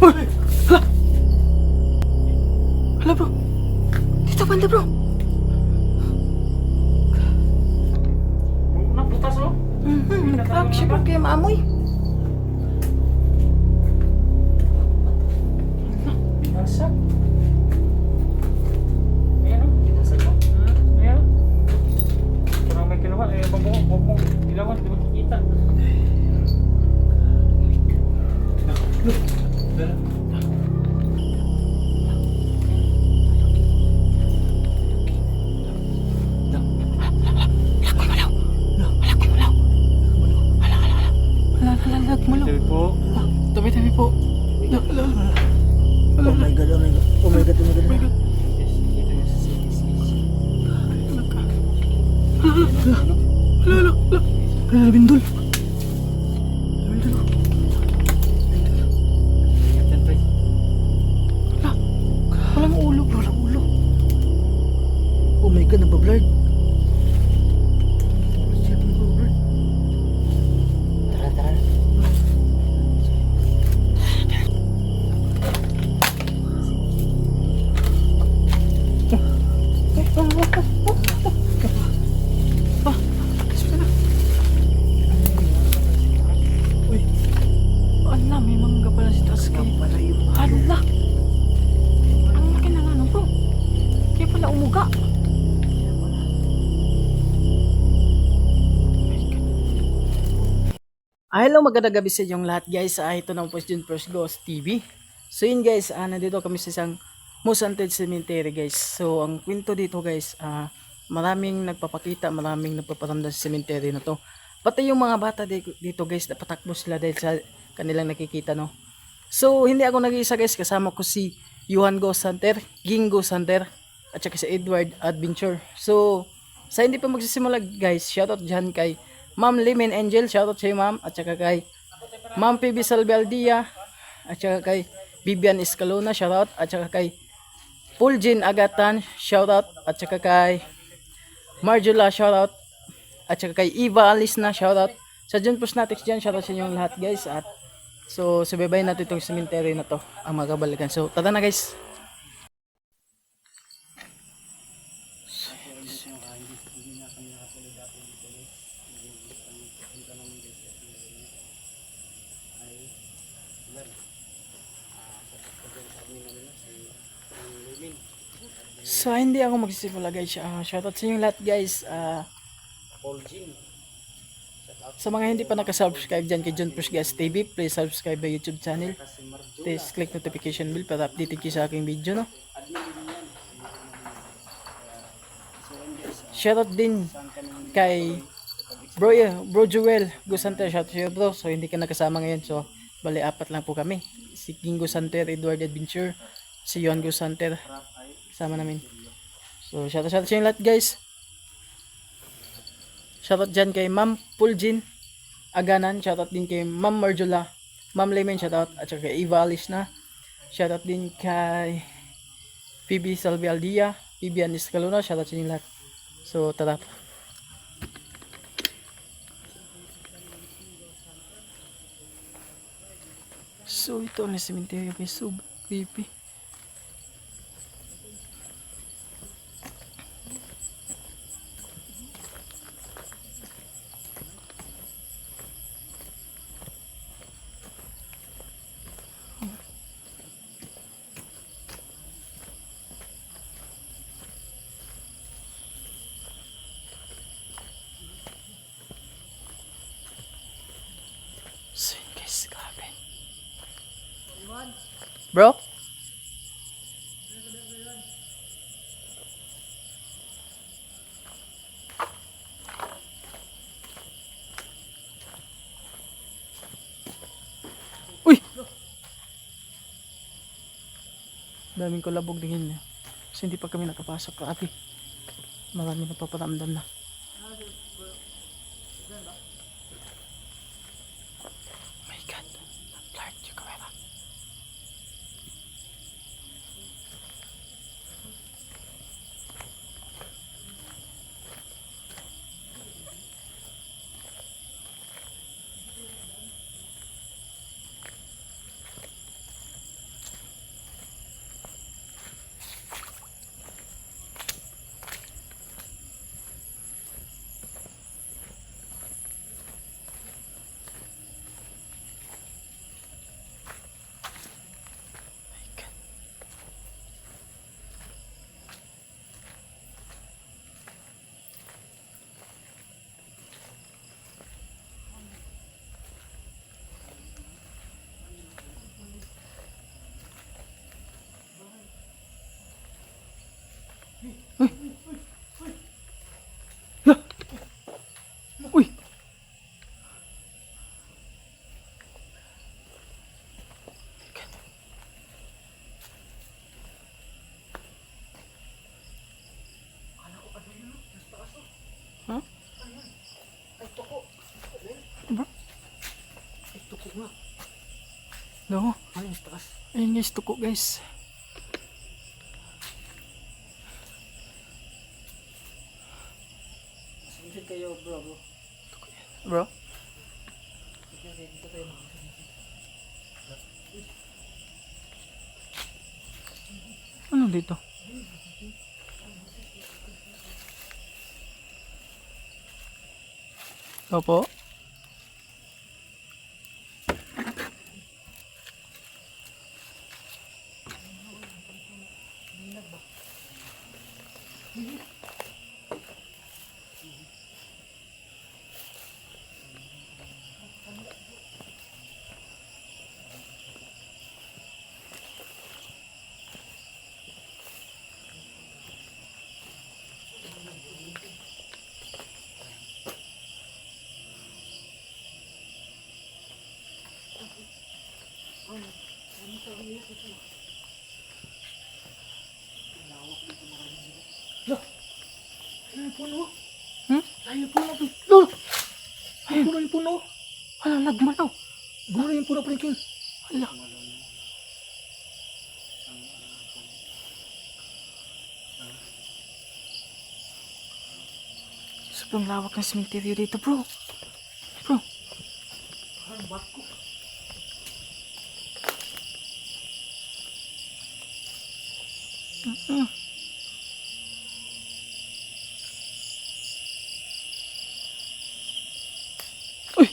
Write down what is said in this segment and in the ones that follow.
Uy! Hala! Hala bro! Dito banda bro! Naputas oh. Nag-crack siya bro kaya maamoy. Binagsak. Ayan oh. Binagsak mo? Ayan oh. Parang may kinuha. Eh, wag mo ilawan. Di mo kikita. Hala, gumalaw. Sabi po. Tabi po. Hala. Oh my god, oh my god. Oh my god, oh my god. Oh my God. Dito na sa CCTV. Hala ka. Hala. Hala, bindol. Bindol. Yan, pre. Hala. Walang ulo bro, walang ulo. Oh my god, nabablurred. Shit, nabablurred. Tara, tara. Uy. Ala, may mangga pala si Taskay. Hala. Ang laki ng ano bro. Kaya pala umuga. Hello, magandang gabi sa inyong lahat guys. Ito na po si Jun First Ghost TV. So yun guys, nandito kami sa isang most haunted cemetery guys. So ang kwento dito guys, maraming nagpapakita, maraming nagpaparamdam sa cemetery na to. Pati yung mga bata dito guys, napatakbo sila dahil sa kanilang nakikita no. So hindi ako nag-iisa guys, kasama ko si Johan Ghost Hunter, Ging Ghost Hunter, at saka si Edward Adventure. So sa hindi pa magsisimula guys, shoutout dyan kay Ma'am Limin Angel, shoutout sa iyo ma'am, at saka kay Ma'am PB Salvaldia, at saka kay Vivian Escalona, shoutout, at saka kay Fulgin Agatan, shoutout, at saka kay Marjula, shoutout, at saka kay Eva Alisna, shoutout. Sa John Pusnatics dyan, shoutout sa inyong lahat guys. At so subaybayin natin itong cemetery na to, ang magabalikan. So tara na guys. So hindi ako magsisimula guys. Shoutout sa inyong lahat guys. Sa mga hindi pa nakasubscribe dyan kay John Push Gas TV, please subscribe my YouTube channel. Please click notification bell para updated kayo sa aking video no. Shoutout din kay Bro Joel Gusanter, shoutout sa iyo bro. So hindi ka nakasama ngayon, so bali apat lang po kami. Si King Gusanter, Edward Adventure, si Johan Gusanter, kasama namin. So shoutout sa inyo lahat guys. Shoutout dyan kay Ma'am Fulgin Aganan, shoutout din kay Ma'am Marjula, Ma'am Lemon, shoutout, at saka kay Eva Alisna, shoutout din kay PB Salvialdia, Vivian Escalona, shoutout sa inyo lahat. So tara. So ito na cemetery guys, so creepy. So yun guys, grabe. Bro? Uy! Daming kulabog din niya. Kasi hindi pa kami nakapasok. Grabe. Marami na paparamdam na. My God. Blurred yung camera. tuko nga. No? Ano yung taas? Ayun guys, tuko guys. Sunod kayo bro. Bro? Dito tayo mag- Ano dito? Opo. Ayun yung puno. Hmm? Ayun yung puno. Lol! Ayun puno yung puno. Hala, nagmanaw. Gumano yung puno prinking. Hala. Sobrang lawak ng cemetery dito, bro. Bro. Parang barko. Mm. Uy!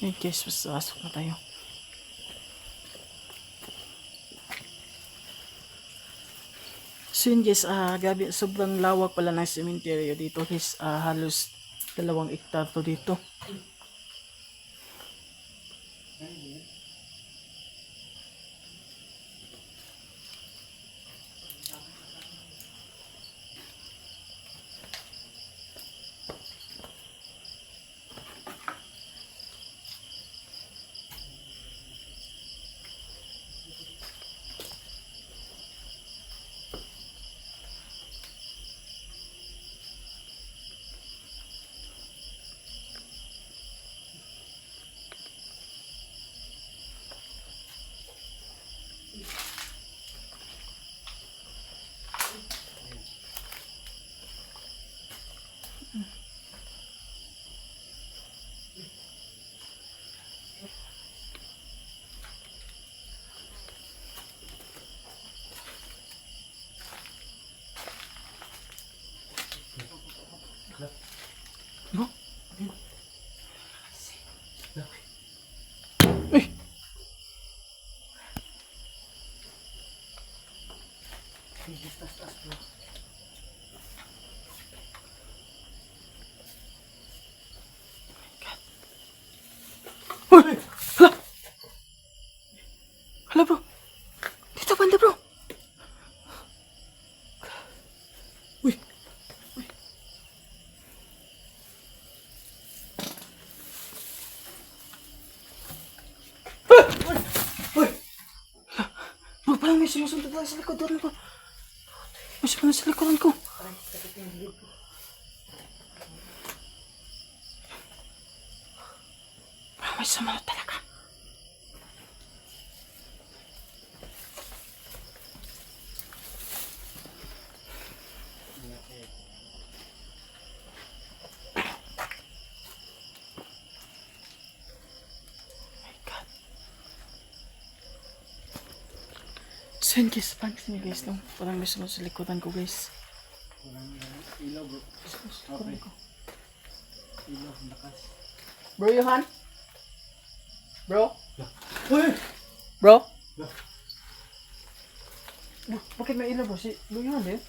Ayun guys, pasasok na tayo. So yun guys, grabe, sobrang lawak pala ng cemetery dito guys. Halos 2 hektar to dito. No? Uy! Uy! Hala! Hala bro! Dito banda bro! Uy! Uy! Bro, parang may sinusunod lang sa likodan ko. May sinusunod sa likodan ko. Parang may sumunod talaga. My God. So yun guys, thanks niyo guys, no? Parang may sumunod sa likodan ko guys. Ilaw bro. Okay. Ilaw, lakas. Bro, Johan? Bro? Uy! Bro? Bro, bakit may ilaw bro? Si Bro Johan din?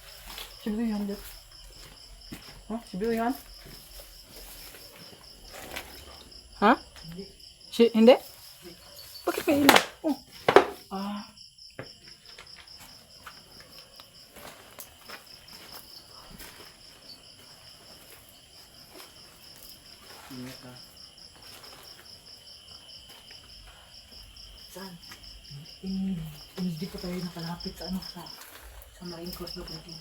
Si Bro Johan din? Ha? Si Bro Johan? Ha? Si, hindi? Bakit may ilaw? Oh. Ah. Ingat ka. Saan? Hindi pa tayo nakalapit sa ano, sa Marine Coast na Printing.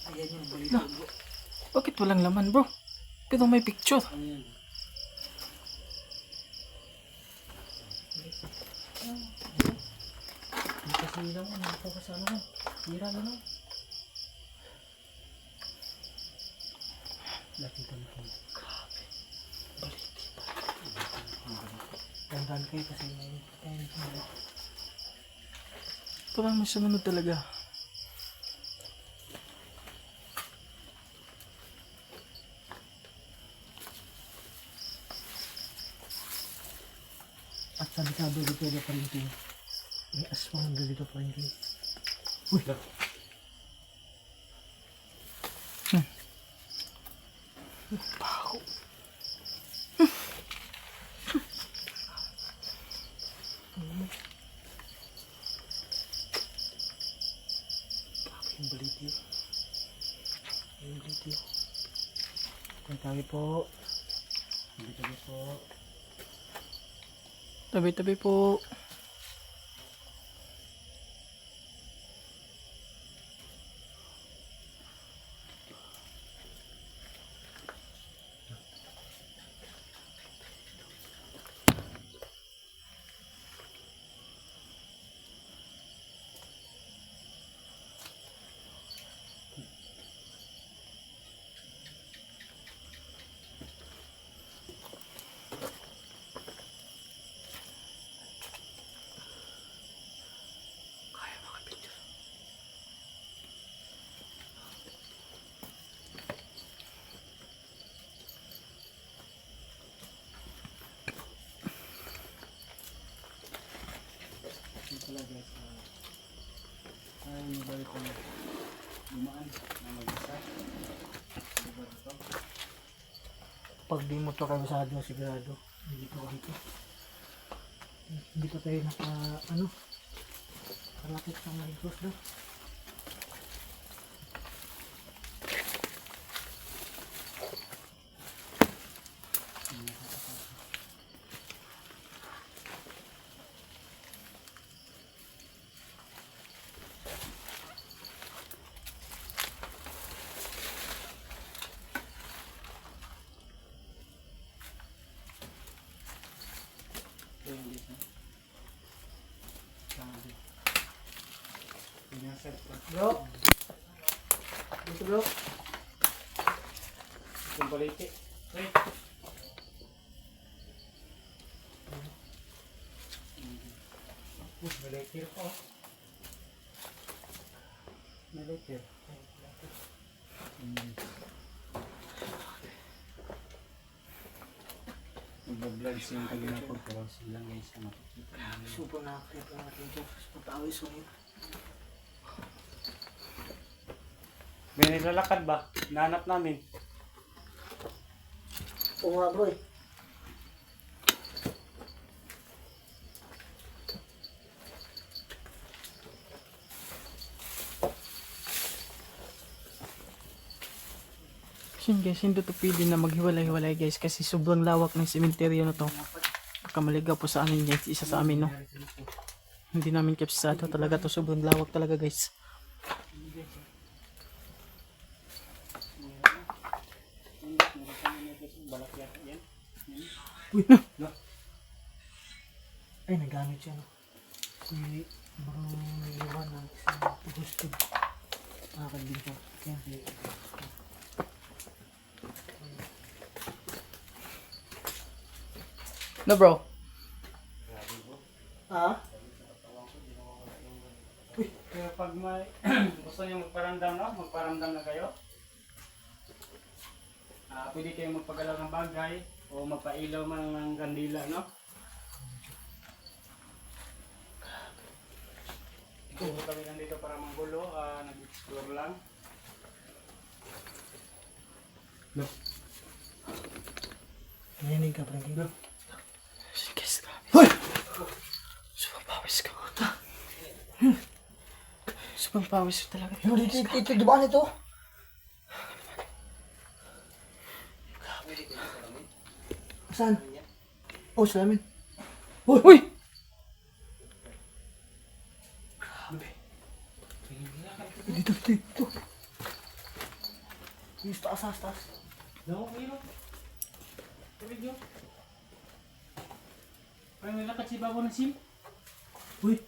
Ayan yung balito bro. Bakit walang laman bro? Pero may picture. Hindi kasi ilaw, nakakaw ka sa ano. Hira na lang. Lapitan ko. Dandan kayo kasi may Parang may sumunod talaga. at sabitado dito na Printing. May aswang dito Printing. Uy! Baho. Yung balito. Yung balito. Tabi po. Tabi po. Tabi-tabi po. Pala guys, ay mabalik ko dumaan na mag-isa. Pag di mo to kabisado, sigurado. Hindi to dito. Hindi pa tayo kalapit sa Marine Coast daw. Bro! Dito bro! Yung baliti. Wait. Baliti ko. Baliti. Mag-vlog siya yung pag-inapod ko sila guys na makikita. Super nakakita natin ito. Super tawis ulit. May nilalakad ba? Nahanap namin. Oo nga bro eh. Kasi guys, hindi to pwede na maghiwalay-hiwalay guys kasi sobrang lawak ng sementeryo na to. Kamaligaw po sa amin guys, isa sa amin no. Hindi namin kapsado talaga to, sobrang lawak talaga guys. Uy! Ay, nagamit siya no. Si baka iwan ng isang gusto. Nakakadin ko. Kaya si... No bro? Ah? Pero pag may gusto niyo magparamdam na, magparamdam na kayo. Pwede kayong magpagalaw ng bagay o magpailaw man ng kandila, no? Kung kami nandito para manggulo, nag-explore lang. Nayanig ka Printing. Guys, grabe. Hoy! Sobrang pawis ko. Sobrang pawis ko talaga. Yung ito, di ba ito? Saan? Oh, salamin. Uy! Uy! Dito, dito. Yung taas, taas, taas. No, hero. Tubig yun. Parang nilakad si Babo ng sim. Uy,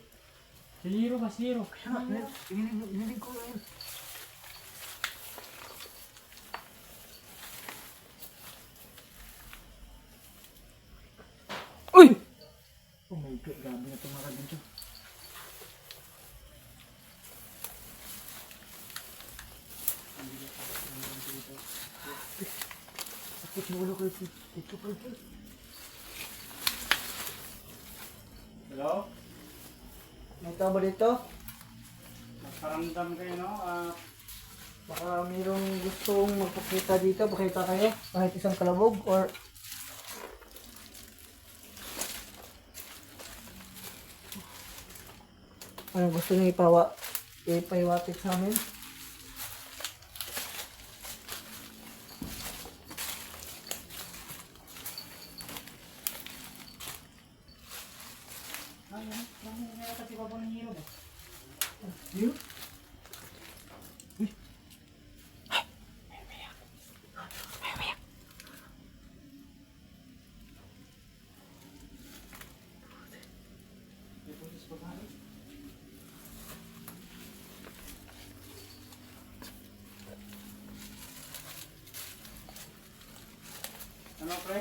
Si Hero ba? Si Hero. kaya nga, hiniling ko na yun. Uy! Oh my God, grabe na tumakad dito. Sakit yung ulo ko ito. Dito pa ito. Hello? May tao ba dito? Nagparamdam kayo, no? Baka mayroong gustong magpakita dito. Pakita kayo. Kahit isang kalabog or... Ano gusto niyo ipahiwatik sa amin? Nilakad si Babo ng Hero ba? Yun? Ano, pre?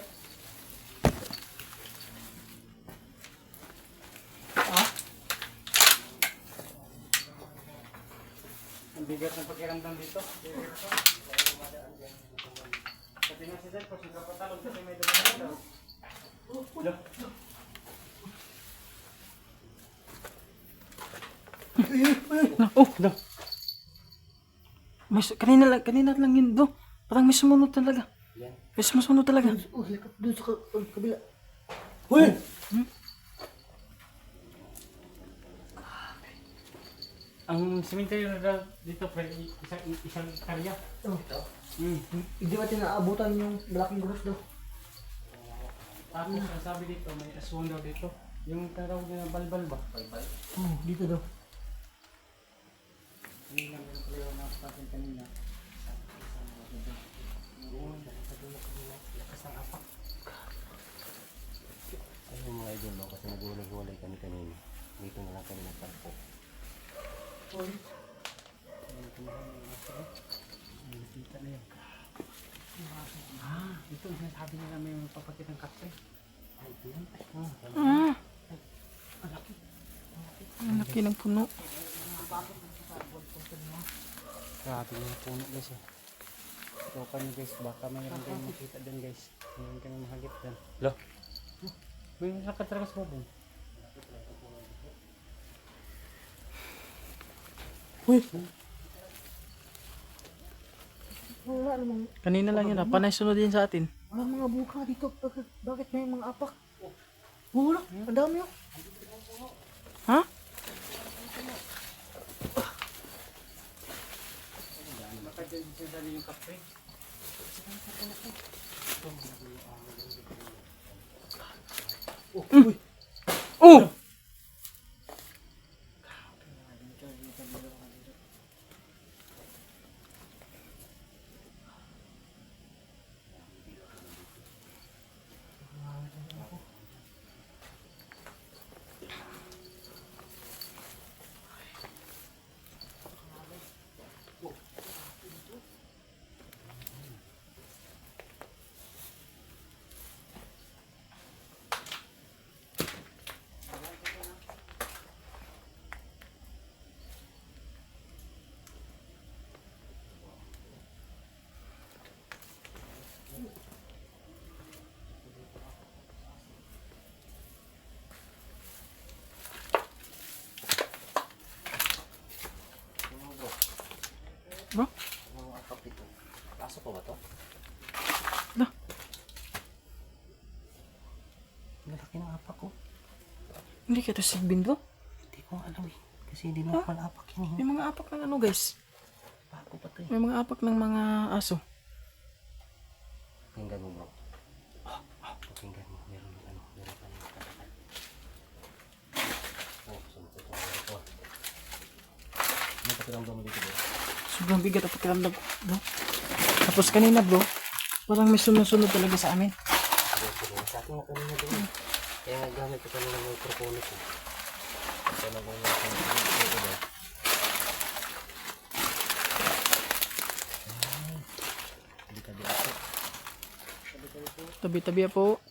Ang bigat ng pakiramdam dito. Pati nga si Sir, kasi kapatalog kasi may dumagal. Hello? Oh! Kanina lang yun, bro. Parang may sumunod talaga. May sumusunod talaga. Oh, likat doon sa kabila. Uy! Ang cemetery na dito, pre, isang karya. Oh, Hmm. hindi ba tinaabutan yung malaking gulos daw? Tapos ang sabi dito, may aswang daw dito. Yung taraw na balbal ba? Balbal? Oh, dito daw. Hindi lang meron pala yung natin kanina. Ayun mga idol, no? Kasi nagulay-gulay kami kanina. Dito na lang kami nagtampo. Nakita na yun. Ito ang sinasabi nila may papakit ng kapre. Ay, ito yun. Ah! Ang laki ng puno. Grabe yung puno guys eh. Ito kami guys, baka mayroon kayong makita dyan guys. Mayroon kayong mahagip dyan. Lo? May lakad talaga sa bubong. Uy! Wala namang, Kanina lang yun, panay sunod din sa atin. wala mga buka dito. Bakit may mga apak? Wala, ang dami yun. Ha? Baka dyan sinasabi yung kapre. Oh, uy! Oh! Bro? Ano ang apak dito? Aso pa ba to? Lah. Lalaki ng apak ko. Hindi ka to silbin, bro. Hindi ko alam eh. Kasi hindi naman pala apak yan eh. May mga apak ng ano, guys. Bago pa to eh. May mga apak ng mga aso. Pakinggan mo bro. Pakinggan mo. Meron ng ano. Meron ka ng katakan. Oh, sumunod ito. pakiramdam mo dito bro? Sobrang bigat ang pakiramdam ko, bro. Tapos kanina, bro, parang may sumusunod talaga sa amin. Sa akin na kanina doon. Kaya nga gamit ko kanina ng microphone ko. Ito na kung ito ba? Tabi-tabi ako. Tabi-tabi po.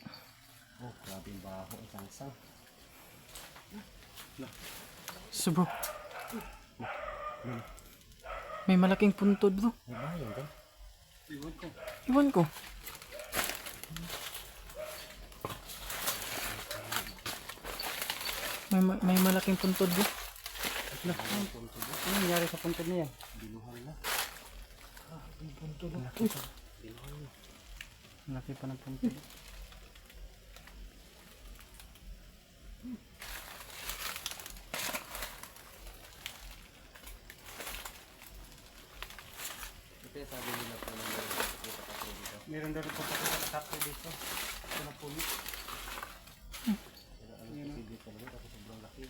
Oh, grabe yung baho. Isang-isang. So, bro. May malaking puntod, bro. May bayan din. Iwan ko. May malaking puntod, bro. Ano nangyari sa puntod na yan? Binuhan na. Laki pa ng puntod. Ito yung sabi nila po ng dito kasi dito. Meron daw rin po kasi na tapo dito. Ito na pulis. Pero ano kasi dito talaga kasi sobrang laki.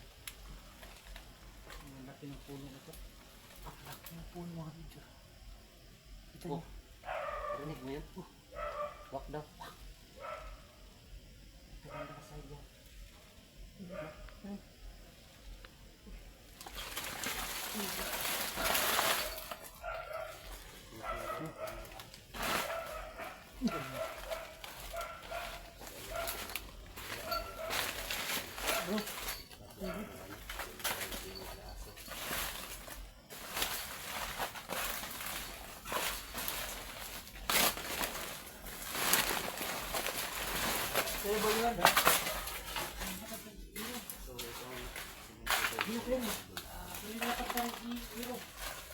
Ang laki ng puno ito. Ang laki ng puno mga video. Oh, rinig mo yun? Wak daw. Ganda ka side yan.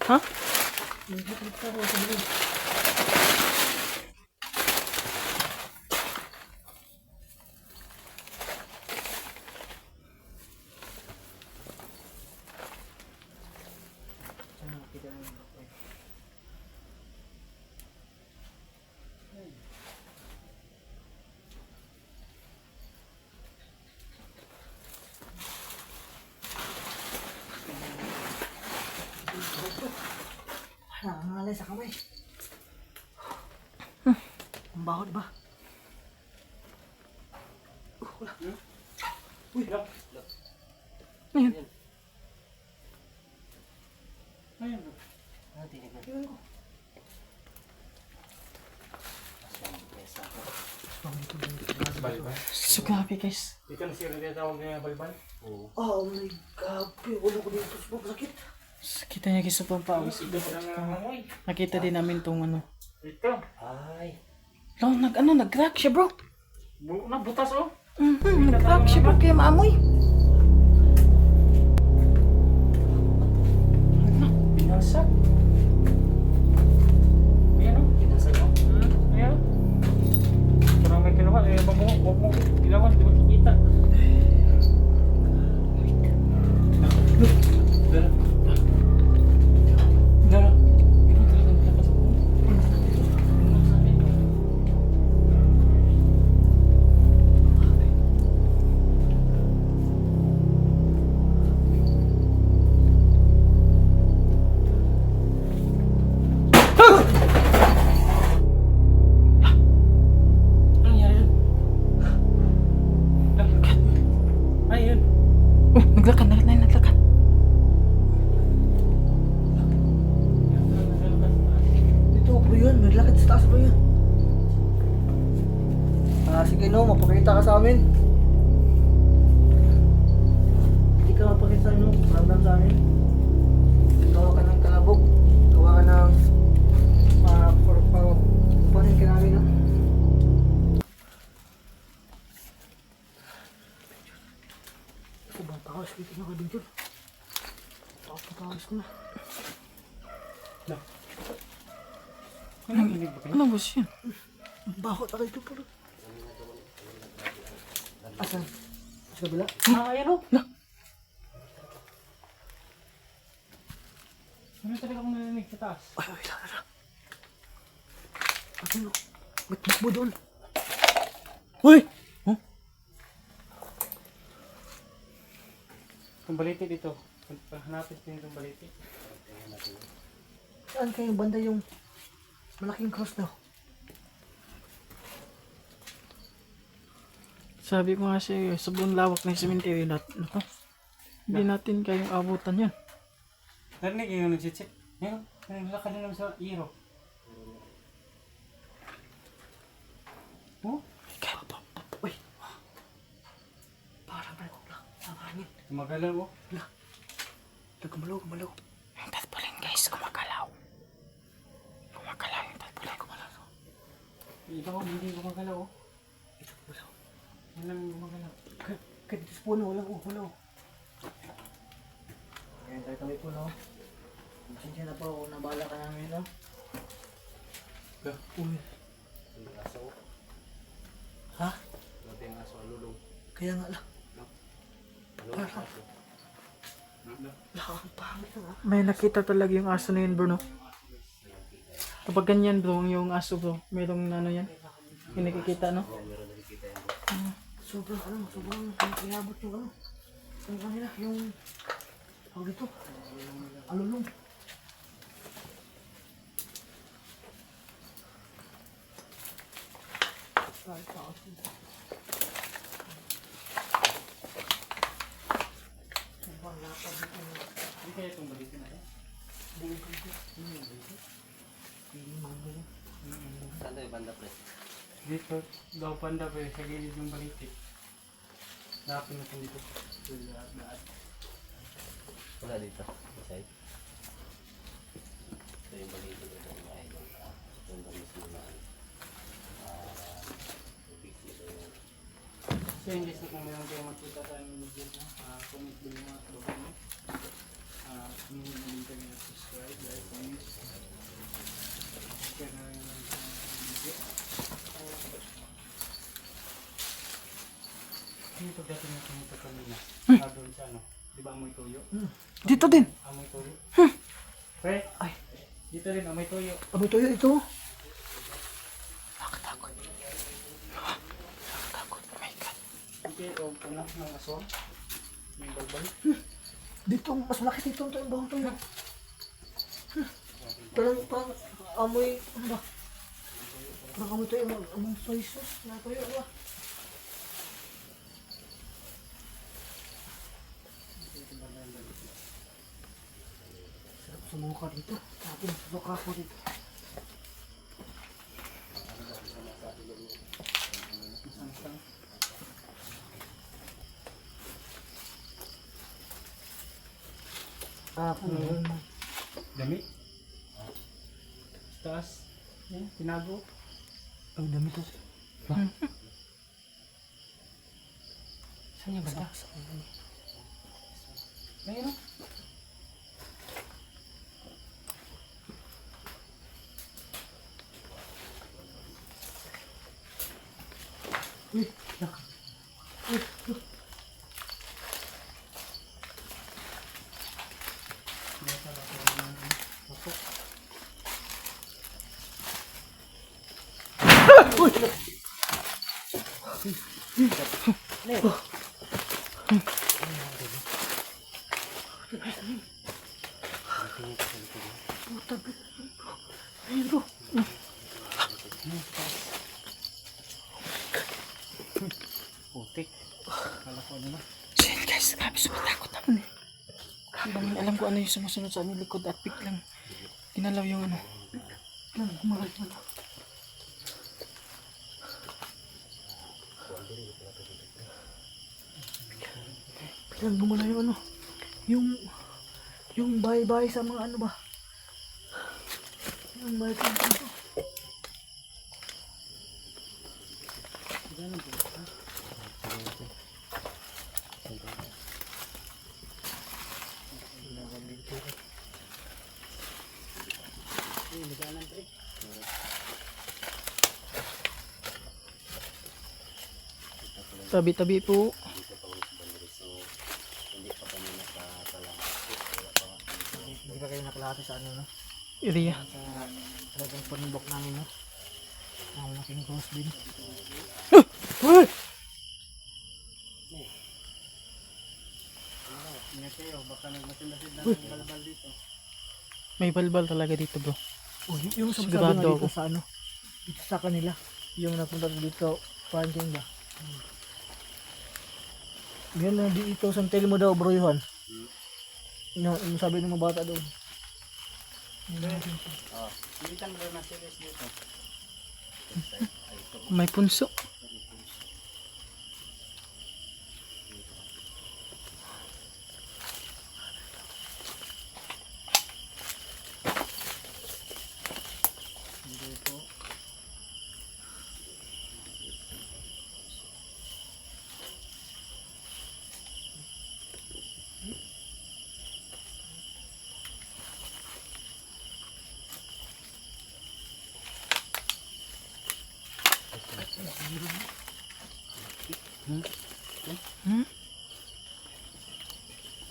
Ha? Sana nakita na yung bakit. Nangangalay sa kamay. Ang baho, diba? Wala. Uy, Ayun. Ayun. Ah, tinig na. yun ko. Balbal. So, grabe, guys. Dito na siya rin tawag niya balbal. Oo. Oh my God. Ulo ko dito. Sakit. Kita niya guys sa pampawis. Nakita din namin tong ano. Ito. Ay. No, nag-crack siya, bro. Butas oh. Nag-crack siya, bro. Kaya maamoy. Binasa. Ayan oh. Kinasal ako. Ayan oh. Parang may kinuha. Huwag mo ilawan. Di makikita. Ayun. Naglakad. Ito, bro yun. May lakad sa taas, bro yun. Sige no, mapakita ka sa amin. Hindi ka mapakita sa amin, paramdam sa amin. Gawa ka ng kalabog. Gawa ka ng panin ka namin, no? Sobrang takas, dito na ka din, Jul. Takas ko na. Ano ba siya? Ang baho talaga ito, bro. Asan? Sa kabila? Ayan oh. Ano talaga akong narinig sa taas? Ay, tara. Ano? Ba't mo doon? Uy! Itong baliti dito. Hanapin ko yung baliti. Saan kayo banda yung malaking cross daw? Sabi ko nga siya, sobrang lawak ng cemetery natin. Ano? Hindi natin kayang abutan yan. Narinig yung nagsitsik. Ngayon, naglalakad na naman sa iro. Oh, Kaya pa. Uy! Parang ko lang. Ang hangin. gumagalaw oh. Gumalaw, gumalaw. Yung tarpaulin guys, gumagalaw. Gumagalaw yung tarpaulin. Ito oh, hindi gumagalaw oh. Ito, gumalaw. Yan lang gumagalaw. Kahit dito sa puno, walang uhulo. Ayan tayo kami po, no? Sinsya na po kung nabala ka namin, no? Uy. Yung aso. Ha? Ano yung aso? Alulong. Kaya nga lang. Alulong aso. Ang pangit na, ha? May nakita talaga yung aso na yun bro, no? Kapag ganyan bro, yung aso bro, merong ano yan? Yung nakikita, no? Sobrang iabot yung ano. Yung kanila, yung... Tawag dito. Alulong. Hindi kaya itong balikin natin. Saan tayo banda pre? Dito, daw panda pa sa gilid ng balitik. Dapat natin dito. Lahat. Wala dito. Masay. Ito yung balito dito ng mga idol. Ito yung mismo na tubig dito yung So yun guys, kung meron kayo makita tayong video na, comment din mga tropa mo. Hindi na din kayo na-subscribe, like, comment. Share na rin lang sa video. Yung pagdating natin ito kanina, doon sa ano, di ba amoy tuyo? Dito din. Amoy tuyo? Pre, Ay. dito rin amoy tuyo. Abo ito yun, ito. Nakatakot. Nakatakot. Oh my God. Okay, o puno ng aswang. Yung balbal. Dito, mas malaki dito yung bahong to yun. Parang amoy, ano ba? Parang amoy to yung amoy soy sauce na to yun, ba? Sarap sumuka dito. Tapos suka ko dito. Isang-isang. Dami. Taas. Yan, tinago. Ang dami to. Saan yung banda? Ayun o. Uy, yak. Ayun ko. Putik. Kala ko ano na. So yun guys, grabe sumatakot naman eh. Bang alam ko ano yung sumusunod sa aming likod at biglang ginalaw yung ano. Lang, kumagal na. Biglang gumala yung ano. Yung bahay-bahay sa mga ano ba? Yung bahay sa mga ano. Tabi-tabi po. Hindi pa kayo nakalahati sa ano, no? Area. Sa talagang panibok namin, no? Ang malaking cross din. Uy! Ingat kayo, baka nagmasin-masin na ng balbal dito. May balbal talaga dito bro. Oh, yung sabi Sigurado nga dito ako. sa ano, dito sa kanila, yung napunta dito, quarantine ba? Yan na dito, sa tele mo daw bro Johan. Yung sabi ng mga bata doon. May punso.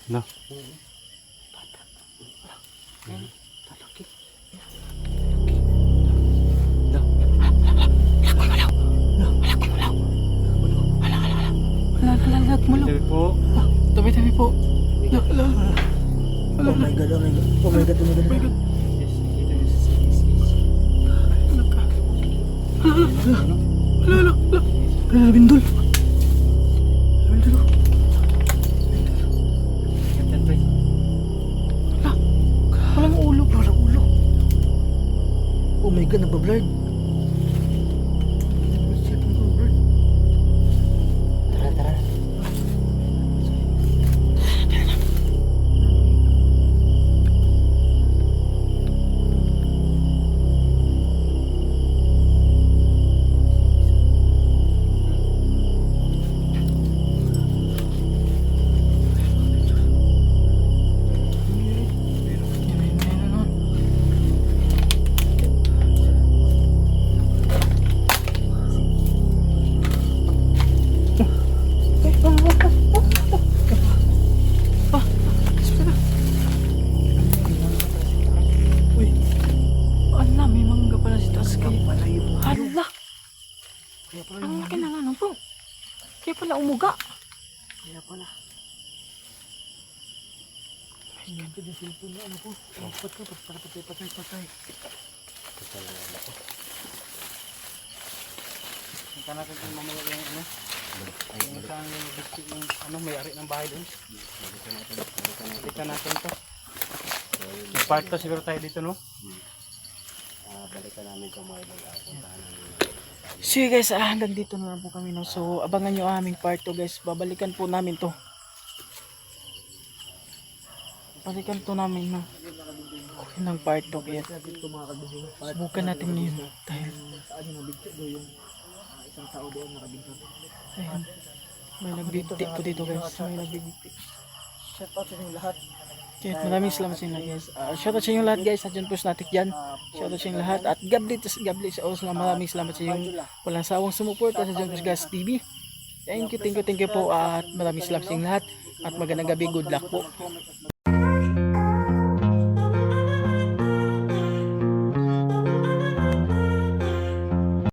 No. Lalag mo lang. Sabi po. Tabi-tabi po. Oh my god, oh my god, oh my god, oh my god. Ala, bindol. Captain Pre. Walang ulo. Walang ulo. Oh my god, nagbablurred. Tara, tara. Ala, may mangga pala si taas kayo. Hala, Kaya pala ang yung laki na nga no bro. Kaya pala umuga. kaya pala. Ay, ganito yung cellphone niya, ano po. Patay. Hinta natin kung mamaya yung ano. Yung saan yung biscuit yung ano, may-ari ng bahay doon. Balikan natin to. Yung part to siguro tayo dito, no? Balikan namin ito mga idol. Puntahan namin. So yeah, guys, hanggang dito na lang po kami no. So abangan nyo ang aming part 2 guys. Babalikan po namin to. Balikan to namin no. Yun ang part 2 kaya Ito mga kabibing. subukan natin ngayon. Dahil Saan yung nabigti doon yung isang tao doon nakabigti. ayun, may nagbigti po dito guys. May nagbigti. Shout out sa inyong lahat. Kaya maraming salamat sa inyo guys. Shoutout sa inyo lahat guys. Nandiyan po Snatic dyan. Shoutout sa inyo lahat. At Gabli sa Oslo. Maraming salamat sa inyo. Walang sawang sumuporta sa John Gas TV. Thank you po. At maraming salamat sa inyo lahat. At magandang gabi. Good luck po.